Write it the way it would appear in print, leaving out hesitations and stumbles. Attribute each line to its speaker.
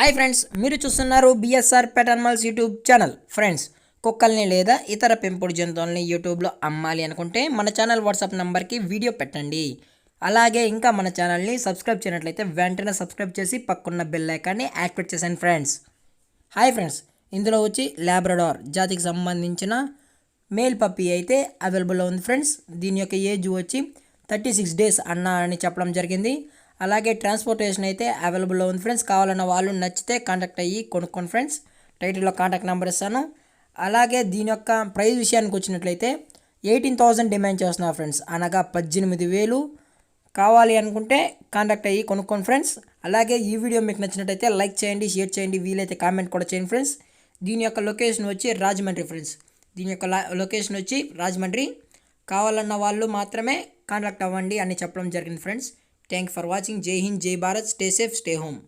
Speaker 1: Hi friends, మీరు చూస్తున్నారు BSR pet animals YouTube channel. Friends, కుక్కల్ని లేదా ఇతర పెంపుడు జంతువుల్ని యూట్యూబ్లో అమ్మాలి అనుకుంటే మన ఛానల్ వాట్సాప్ నెంబర్కి వీడియో పెట్టండి. అలాగే ఇంకా మన ఛానల్ని సబ్స్క్రైబ్ చేయనట్లయితే వెంటనే సబ్స్క్రైబ్ చేసి పక్కన్న బెల్ ఐకాన్ని యాక్టివేట్ చేశాను ఫ్రెండ్స్. హాయ్ ఫ్రెండ్స్, ఇందులో వచ్చి లాబ్రడార్ జాతికి సంబంధించిన మేల్ పప్పీ అయితే అవైలబుల్లో ఉంది ఫ్రెండ్స్. దీని యొక్క ఏజ్ వచ్చి 36 డేస్ అని చెప్పడం జరిగింది. అలాగే ట్రాన్స్పోర్టేషన్ అయితే అవైలబుల్లో ఉంది ఫ్రెండ్స్. కావాలన్న వాళ్ళు నచ్చితే కాంటాక్ట్ అయ్యి కొనుక్కోండి ఫ్రెండ్స్. టైటిల్లో కాంటాక్ట్ నెంబర్ ఇస్తాను. అలాగే దీని యొక్క ప్రైస్ విషయానికి వచ్చినట్లయితే 18,000 డిమాండ్ చేస్తున్నారు ఫ్రెండ్స్, అనగా 18,000 కావాలి అనుకుంటే కాంటాక్ట్ అయ్యి కొనుక్కోండి ఫ్రెండ్స్. అలాగే ఈ వీడియో మీకు నచ్చినట్టయితే లైక్ చేయండి, షేర్ చేయండి, వీలైతే కామెంట్ కూడా చేయండి ఫ్రెండ్స్. దీని యొక్క లొకేషన్ వచ్చి రాజమండ్రి ఫ్రెండ్స్. దీని యొక్క లొకేషన్ వచ్చి రాజమండ్రి. కావాలన్న వాళ్ళు మాత్రమే కాంటాక్ట్ అవ్వండి అని చెప్పడం జరిగింది friends. Thank you for watching. Jai Hind, Jai Bharat. Stay safe, stay home.